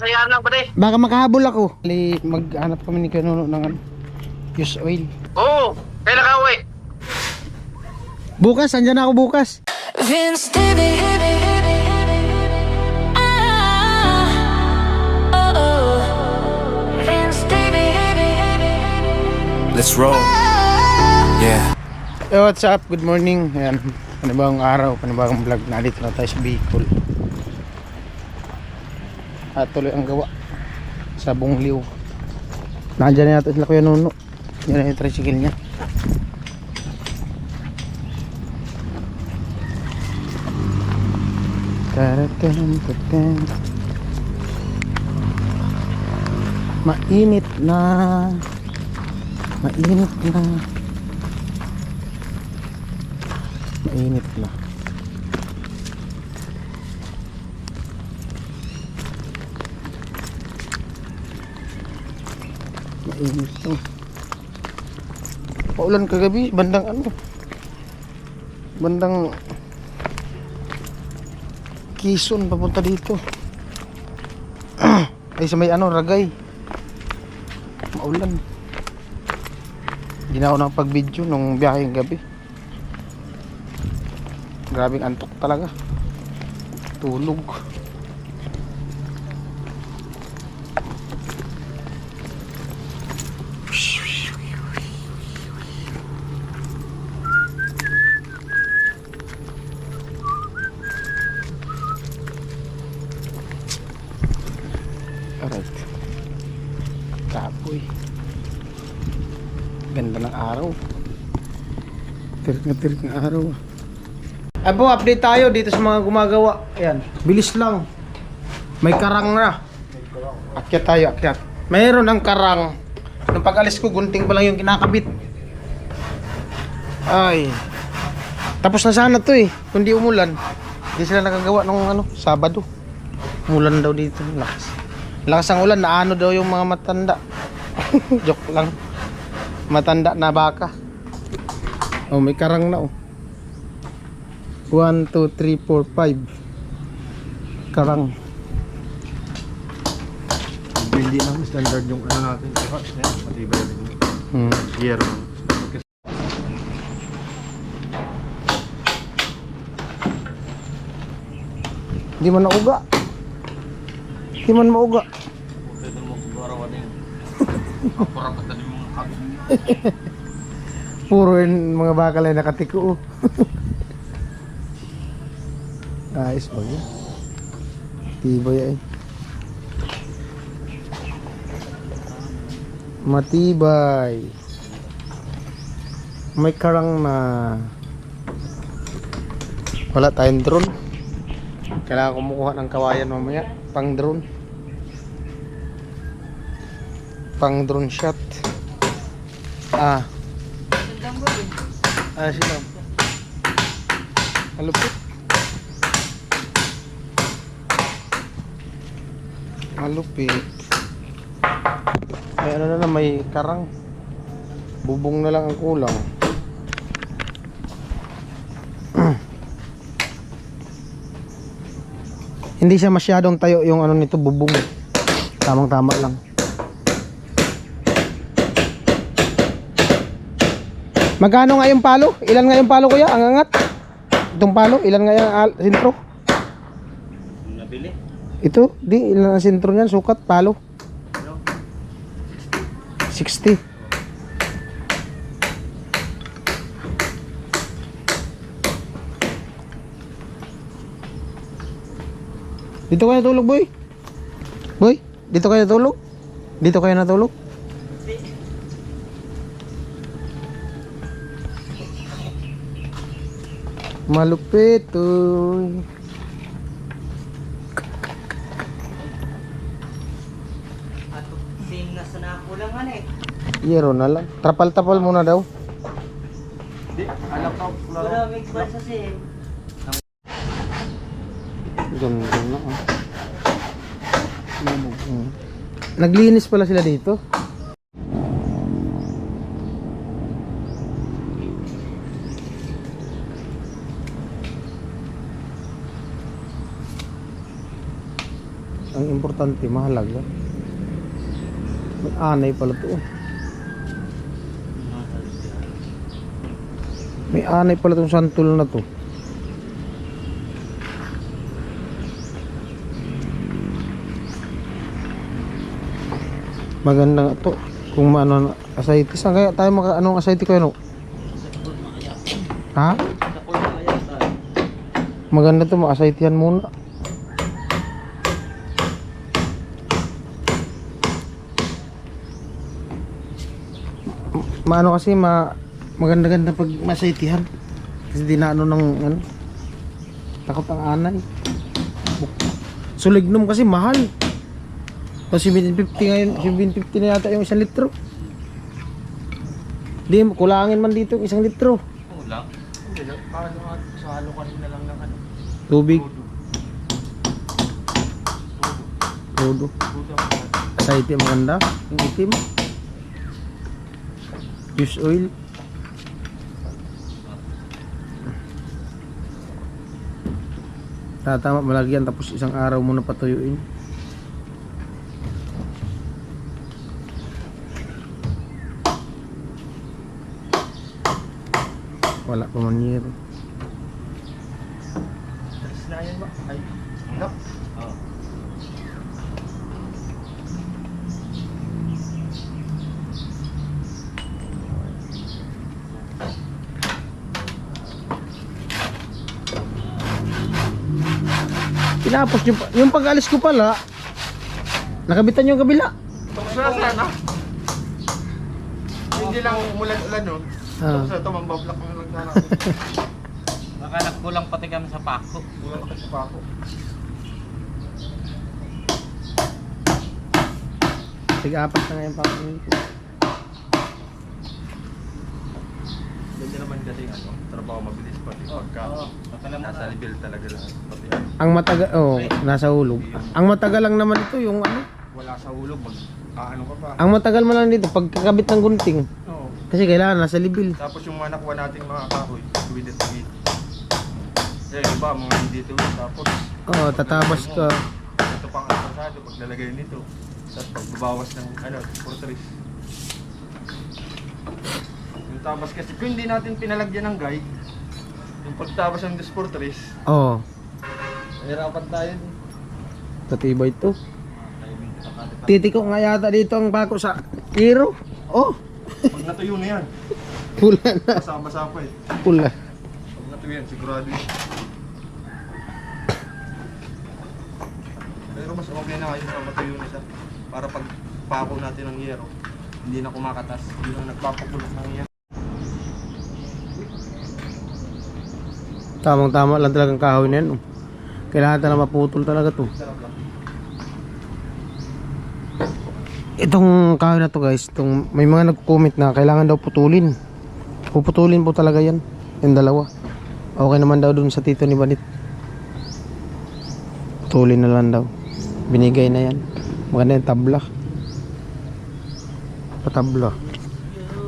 kasayaan lang pare. Baka makahabol ako. Maghanap kami ni Kanuno ng use oil. Oo, kailan ka uwi? Bukas, andyan ako bukas. Vince Stevie. Let's roll. Yeah. Hey, what's up? Good morning. Ayan, panibagong araw, panibagong vlog. Nandito na tayo sa Bicol. At tuloy ang gawa sa Bungliw. Nandiyan na natin sila Kuya Nuno. Yan na yung tricycle niya. Mainit na. Mainit na. Mainit na. Mainit to. Paulan kagabi, bandang ano? Bandang Quezon papunta dito. Ay sa may ano, Ragay. Maulan. Hindi na ako nakapag-video nung biyaheng gabi. Grabing antok talaga. Tulog. Alright. Kapoy. Ganda ng araw. Tirik na araw. Abo, update tayo dito sa mga gumagawa. Ayan, bilis lang. May karang na. Akyat tayo, akyat. Mayroon ng karang. Nung pag-alis ko, gunting pa lang yung kinakabit. Ay. Tapos na sana to eh. Kung di umulan. Hindi sila nakagawa nung ano, Sabado. Umulan daw dito. Lakas ang ulan. Naano daw yung mga matanda. Joke lang. Matanda na baka. Oh, may karang na oh. 1, 2, 3, 4, 5 karang. Hindi lang standard yung ano natin. Matibay rin yung gear. Hindi man nauga. Hindi man mauga. Puro yung mga bakal ay nakatiko. Ayos ba yun? Tibay ay. Matibay. May karang na. Wala tayong drone. Kailangan kumukuha ng kawayan mamaya. Pang drone. Pang drone shot. Sila. Malupit. Malupit. May ano na, may karang. Bubong na lang ang kulang. Hindi siya masyadong tayo yung ano nito, bubong. Tamang tama lang. Magkano nga yung palo? Ilan nga yung palo kuya? Ang angat? Itong palo? Ilan nga yung sentro? Nabili? Ito? Di, ilan ang sentro niyan? Sukat, palo? 60. Dito kayo natulog, boy? Boy, dito kayo natulog? Dito kayo natulog? Malupit, uy. Ato sing nasa nakulangan eh. Yero na lang. Trapal-tapal muna daw. Hindi, alam ko. Wala may ba sa sim. Ganda na Naglinis pala sila dito. Ang importante, mahalaga. May anay pala to. May anay pala tong santol na to. Maganda nga to. Kung ano asayte, saan kaya tayo anong asayte ko ano? Ha? Maganda to, ma-asaytehan muna. Maano kasi maganda-ganda pag masaytihan. Kasi di na ano ng ano. Takot ang anay. Sulignum kasi mahal. O 750 ngayon, 750 na yata yung 1 litro. Di, kulangin man dito yung 1 litro. Kulang. Hindi lang, paano nga, sa halo kanina lang ng ano. Tubig. Todo. Asayte maganda. Yung itim. Juice oil. Tatama malagyan tapos isang araw muna patuyuin. Wala pa man yero. Alis na yan ba? Ay, no. Oo. Tinapos yung pag-alis ko pala, nakabitan yung kabila. Tapos na sana. Hindi lang umulan-ulan nun. Ah. Tapos na ito, mambablak mo lang sana. Baka nagkulang pati kami sa pako. Kulang kasi pa ako. Tig-apat na ngayon pa ako. Hindi naman kasi ano, trabaho mabilis pati pagka nasa level talaga lahat. Pati ano, Ang matagal, nasa hulog. Ang matagal lang naman ito yung ano. wala sa hulog, ano ka pa. Ang matagal mo lang dito pagkakabit ng gunting. Oo. Kasi kailangan nasa libil. Tapos yung mga nakuha nating mga kahoy, with it with. Eh, iba, mga hindi ito. Tapos, Oo, tatabas ka. ito pang asasado, paglalagay nito. Tapos pagbabawas ng, portrait. Yung tabas kasi, kung hindi natin pinalagyan ng guide, yung pagtabas ng portrait, Oo, nahirapan tayo. tatibay ito. Titiko nga yata dito ang bako sa hero. Oh, Pag natuyo na yan, pula na. basa-basa pa eh. Pula. Pag natuyo yan, sigurado yun. Pero mas okay na ngayon na matuyo na siya. Para pag pako natin ng yero, hindi na kumakatas. Hindi na nagpapakulot ng yero. Tamang-tama lang talagang kahoy na yan. Oh. Kailangan talaga maputol talaga to. Sarap lang. Itong kahoy na to guys, may mga nagko-comment na kailangan daw putulin. Puputulin po talaga yan. Yung dalawa. Okay naman daw dun sa tito ni Banit. Putulin na lang daw. Binigay na yan. Maganda yung tabla. Patabla.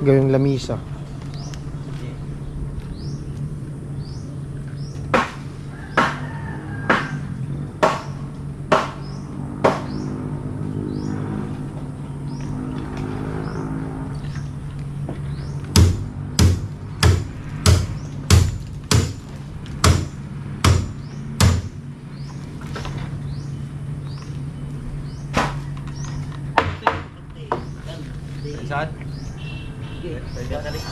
Gawing lamisa. Saan? Pwede na rin.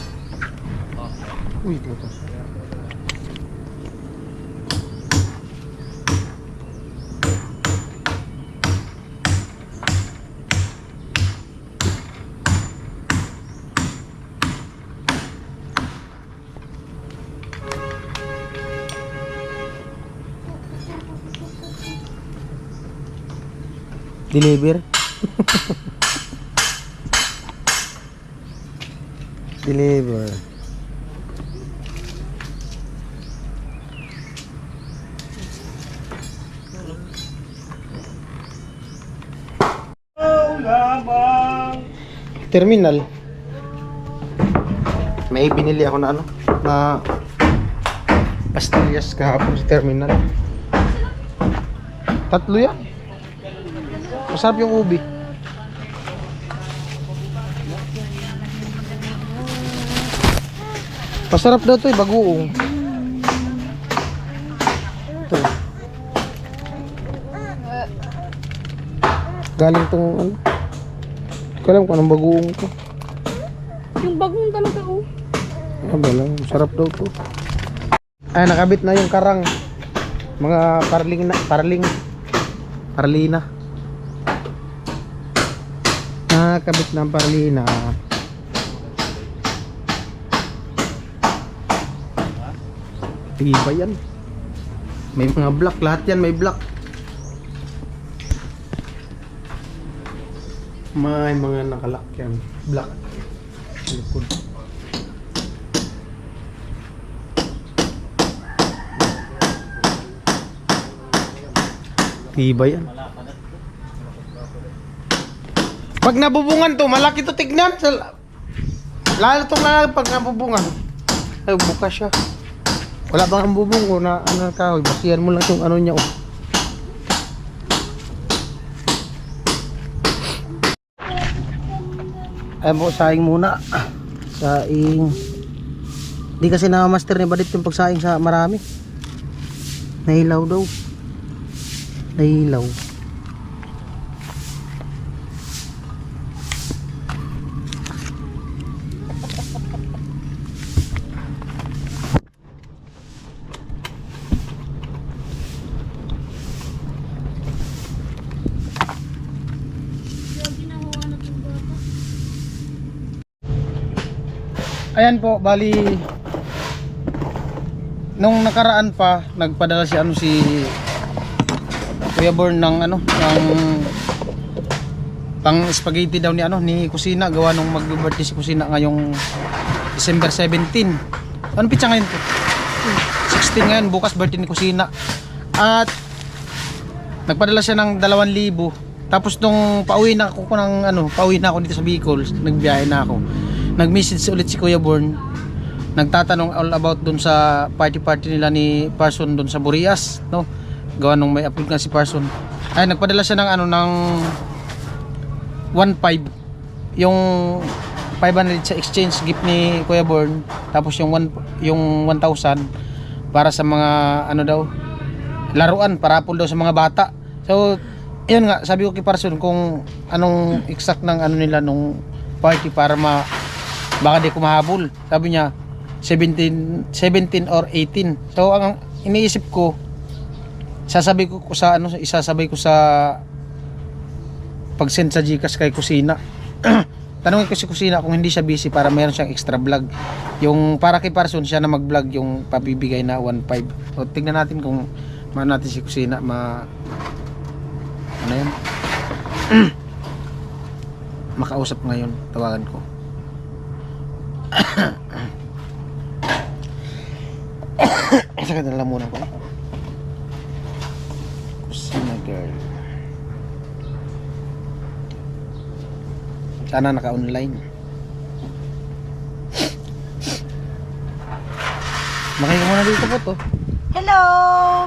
Uy, puto. Deliver. Deliver. Terminal. May binili ako na ano, na pastillas kahapon sa terminal. 3 yan. Masarap yung ubi. Masarap daw to eh, bagoong. Ito. Galing tong ano. Hindi ko alam kung anong bagoong to. Yung bagong talaga oh. Lang, sarap daw to. Ay, nakabit na yung karang. Mga parlina. Nakabit na ang parlina. Iba yan. May mga block, lahat yan may block. May mga nakalak yan. Block. Likod. Iba yan. Pag nabubungan to, malaki to tignan. Lalo tong lalaki pag nabubungan. Ay, bukas siya. Wala bang ang bubong ko na ano ka, basihan mo lang yung ano niya oh. Ay mo, saing muna. Saing. Di kasi na-master ni Badit yung pagsaing sa marami. Nahilaw daw. Nahilaw. Ayan po, bali nung nakaraan pa nagpadala si ano si Kuya Born ng ano ng pang spaghetti daw ni ano ni Kusina, gawa nung mag-birthday si Kusina ngayong December 17. Ano pitsa ngayon po? 16 ngayon, bukas birthday ni Kusina. At nagpadala siya ng 2,000. Tapos nung pauwi na ako dito sa Bicol, nagbiyahe na ako. Nag-message ulit si Kuya Born. Nagtatanong all about dun sa party nila ni Parson dun sa Burias, no? Gawa nung may upload nga si Parson. Ay nagpadala siya ng ano ng 1,500. Yung 500 sa exchange gift ni Kuya Born. Tapos yung 1,000 para sa mga ano daw laruan, parapol daw sa mga bata. So, yun nga, sabi ko kay Parson kung anong exact ng ano nila nung party para baka di ko mahabol. Sabi niya 17 or 18. So ang iniisip ko, isasabay ko sa pag-send sa GCash kay Kusina. Tanungin ko si Kusina kung hindi siya busy para mayroon siyang extra vlog. Yung para kay Parson siya na mag-vlog yung papibigay na 1,500. So tignan natin kung maano natin si Kusina ano yun? Makausap ngayon, tawagan ko. Sakit na lang muna ko. Kusina girl. Sana naka-online. Makikita mo na dito po to. Hello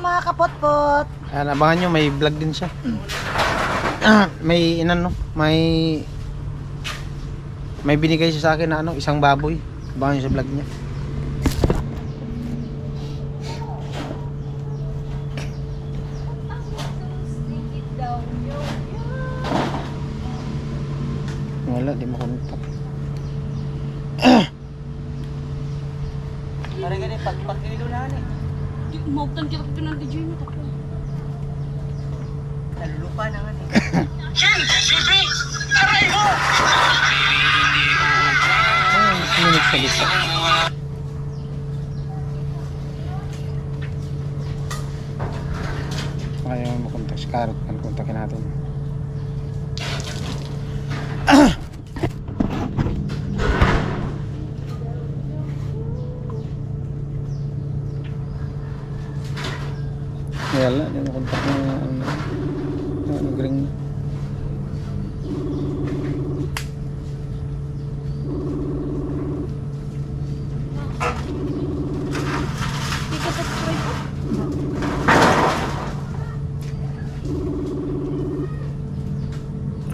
mga kapot-pot. Abangan nyo, may vlog din siya. May may binigay siya sa akin na ano, isang baboy. Abangan nyo sa vlog niya. Wala, di makontak. Parang ganun, pag-ilo na eh. Mautan kita pa ng DJ mo. Nalulupa na nga eh. Minutes sa lista. Kaya makontak si Karot. Kontakin natin. Wala, di makontak na nag-ring. Hindi ka subscribe po.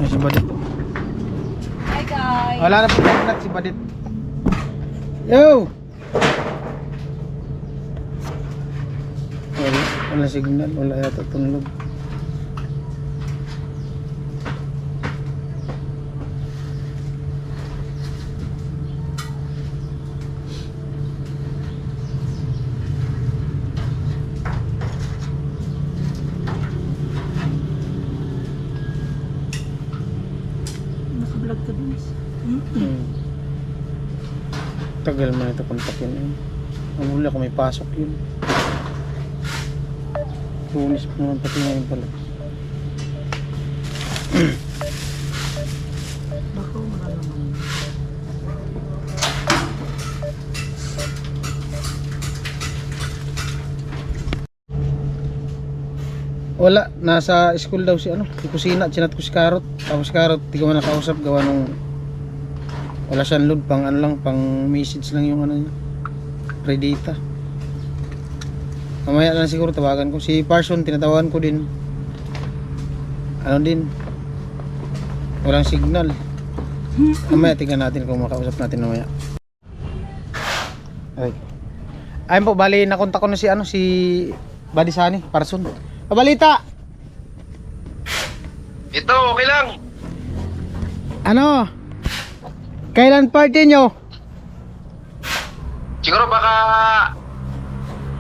Ay, si Badit. Hi guys. Wala na po naglat si Badit. Yo! Wala signal, wala yata tunlog. Naka-vlog ka dun. Tagal mo na ito kontakin yun. Ang huli ako may pasok yun. Tunis pa naman pati ngayon pala. Bako, wala naman. Wala, nasa school daw si ano, si Kusina, chinat ko si Karot. Tapos si Karot, di ko man nakausap gawa nung wala siyang load, pang ano lang, pang message lang yung ano niya, pre-data. Mamaya lang siguro tawagan ko. Si Parson, tinatawagan ko din. Ano din, walang signal. Mamaya tingnan natin kung makausap natin mamaya. Ay. Ayun po, bali nakontak ko na si ano, si Badisani, Parson. Pabalita! Ito, okay lang. Ano? Kailan party nyo? Siguro baka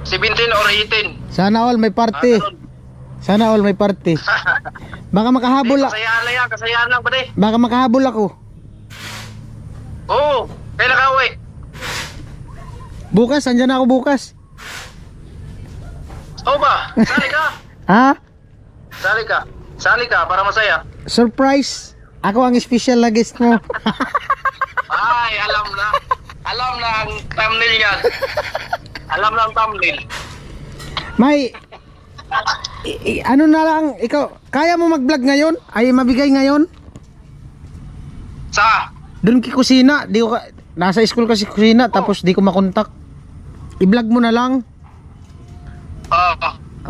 17 or 18. Sana all may party. Sana all may party. Baka makahabol ako. Kasayaan lang yan, kasayaan lang ba Baka makahabol ako. Oo, kailan ka uwi? Bukas, andyan ako bukas. Oo ba? Sali ka. Ha? Sali ka para masaya. Surprise. Ako ang special na guest mo. Ay, alam na. Alam na ang thumbnail yan. Alam na ang thumbnail. May ano na lang, ikaw, kaya mo mag-vlog ngayon? Ay mabigay ngayon? Sa? Doon kay Kusina, di ko nasa school kasi Kusina, tapos di ko makontak. I-vlog mo na lang.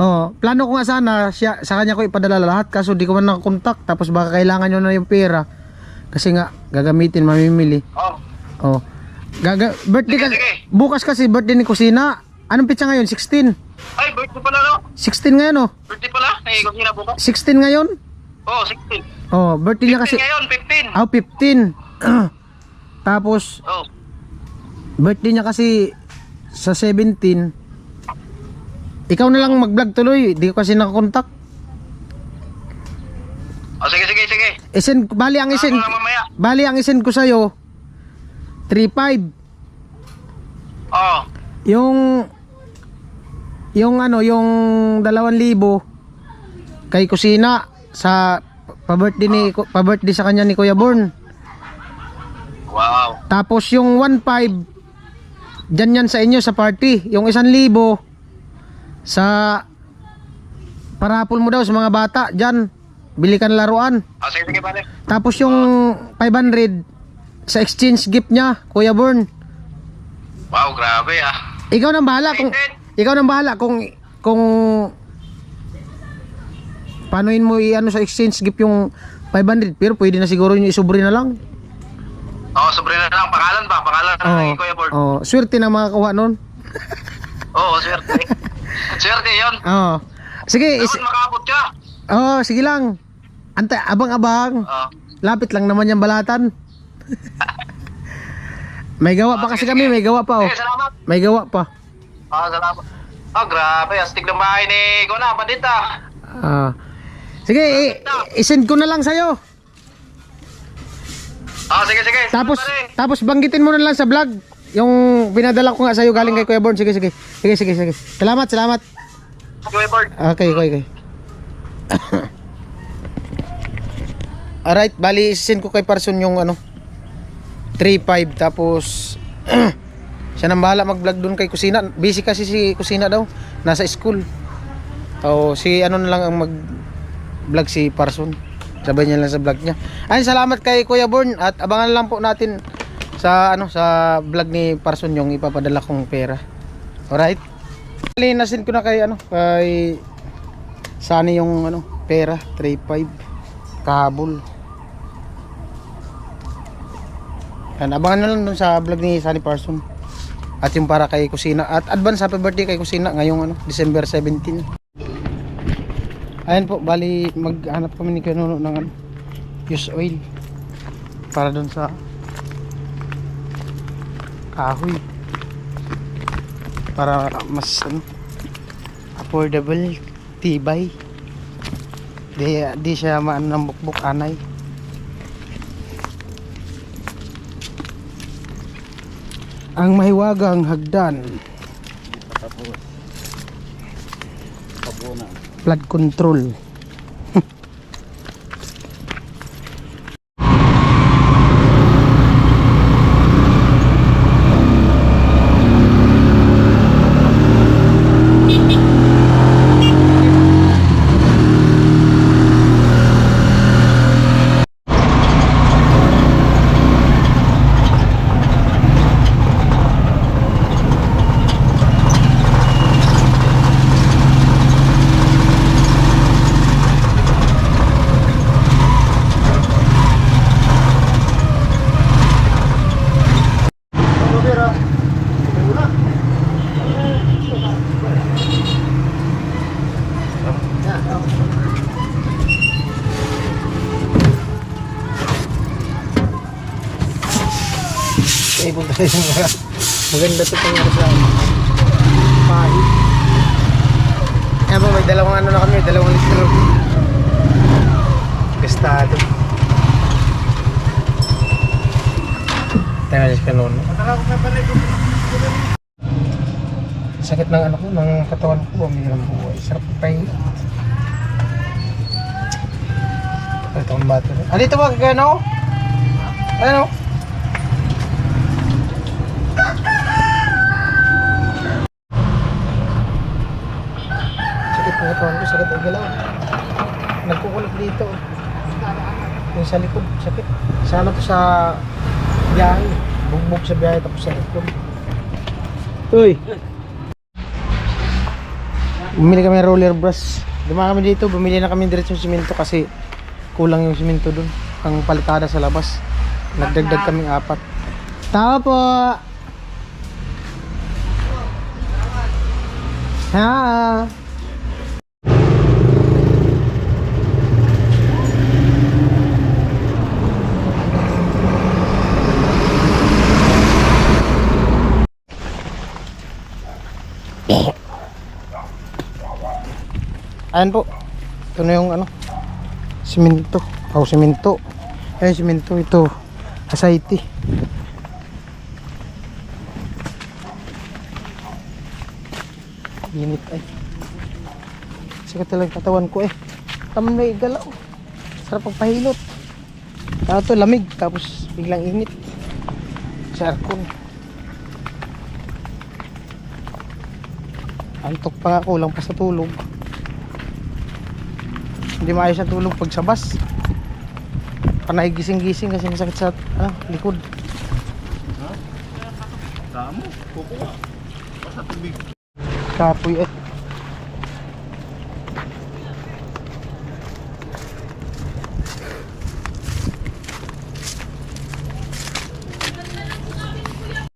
Oh, plano ko nga sana siya, sa kanya ko ipadala lahat, kaso di ko man nakakontak, tapos baka kailangan nyo na yung pera. Kasi nga gagamitin, mamimili. Oh. Birthday Sige, kasi sige. bukas kasi birthday ni Kusina. Anong pitsa ngayon? 16. Ay, birthday pala no? 16 ngayon oh. Birthday pala? Ay, kung sinabukas. 16 ngayon? Oo, 16. Oh, birthday niya 15 kasi. ngayon, 15. Oh, 15. Tapos Oo. birthday niya kasi sa 17. Ikaw na lang mag-vlog tuloy, di ko kasi nakakontak. Oh, sige. Isend, bali ang isend. Ako na mamaya. Bali ang isend ko sa'yo 3.5. Oo. Yung ano, yung 2,000 kay Kusina sa pa-birthday sa kanya ni Kuya Born. Wow. Tapos yung 1.5 dyan yan sa inyo sa party. Yung 1,000 sa parapol mo daw sa mga bata dyan. Bili ka ng laruan. Oh, sige, pare. Tapos yung 500 sa exchange gift niya, Kuya Born. Wow, grabe ah. Ikaw nang bahala kung paanoin mo i-ano sa exchange gift yung 500, pero pwede na siguro yung isubre na lang. Oo, sobre na lang. Pangalan ba? Pangalan ng Kuya Born. Oh, swerte na makakuha nun. Oo, swerte. Swerte yun. Oh. Sige, Dapat makaabot ka. oh, sige lang. Antay, abang-abang. Oo. Lapit lang naman yung balatan. May gawa pa kasi kami, may gawa pa oh. Sige, salamat. May gawa pa. Oo, salamat. Oh, grabe. Astig ng bahay ni Kuna. Padit ah. Ah. Sige, i-send ko na lang sa'yo. Oh, sige. Tapos banggitin mo na lang sa vlog yung pinadala ko nga sa'yo galing kay Kuya Born. Sige. Salamat. Kuya Born. Okay. Alright, bali send ko kay Parson yung ano 3.5, tapos siya nang bahala mag-vlog doon kay Kusina. Busy kasi si Kusina daw, nasa school. O si ano na lang ang mag-vlog, si Parson. Sabay niya lang sa vlog niya. Ayun, salamat kay Kuya Born at abangan lang po natin sa ano sa vlog ni Parson yung ipapadala kong pera. Alright. Bali na-send ko na kay ano kay Sunny yung ano pera 3.5 kahabol. Yan, abangan na lang dun sa vlog ni Sunny Parson. At yung para kay Kusina. At advance happy birthday kay Kusina ngayong ano, December 17. Ayan po, bali maghanap kami ni Kanuno ng ano, use oil. Para dun sa kahoy. Para mas ano, affordable, tibay. Di siya maano ng bukbuk anay. Ang mahiwagang hagdan. Flood control. Punta tayo mga maganda ito pang sa pahit. Ayan po, may dalawang ano na kami, dalawang litro gastado. Tayo alis ka noon. Sakit ng ano ko, ng katawan ko, umihiram buhay. Sarap pa pahingi. Ito ang battery. Ah, dito ba ano? Ano? Sakit ang galaw. Nagkukulit dito. Yung sa likod, sakit. Sana to sa biyahe. Bugbog sa biyahe tapos sa likod. Uy! Bumili kami ng roller brush. Dumaan kami dito, bumili na kami diretso ng simento kasi kulang yung simento dun. Ang palitada sa labas. Nagdagdag kaming 4. Tao po! Ha! Ayan po. Ito na yung ano, simento. Simento. Ayan, simento. Ito, asayte. Init ay. Sikat talagang katawan ko eh. Tamang na igalaw. Sarap pagpahilot. Ito lamig. Tapos biglang init. Sa aircon. Antok pa nga, kulang pa sa tulog. Hindi maayos na tulog pag sa bus. Panay gising-gising kasi masakit sa likod. Damo, kukuha. Basta tubig. Kapoy eh.